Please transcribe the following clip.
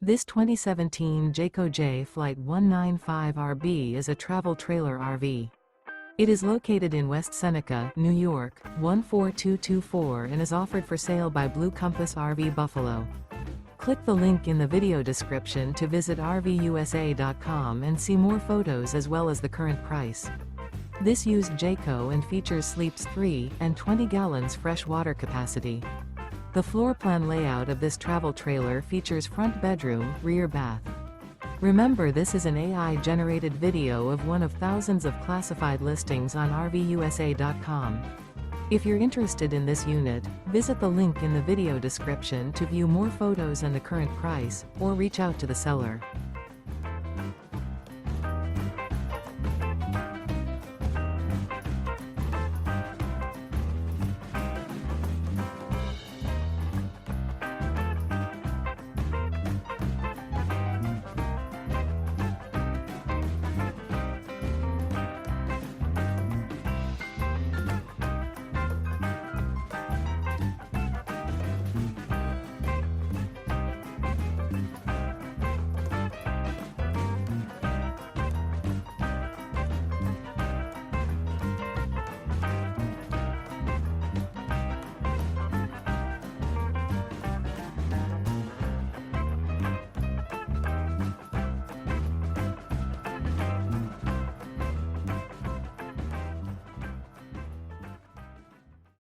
This 2017 Jayco Jay Flight 195RB is a travel trailer RV. It is located in West Seneca, New York, 14224 and is offered for sale by Blue Compass RV Buffalo. Click the link in the video description to visit RVUSA.com and see more photos as well as the current price. This used Jayco and features sleeps 3 and 20 gallons fresh water capacity. The floor plan layout of this travel trailer features front bedroom, rear bath. Remember, this is an AI-generated video of one of thousands of classified listings on RVUSA.com. If you're interested in this unit, visit the link in the video description to view more photos and the current price, or reach out to the seller.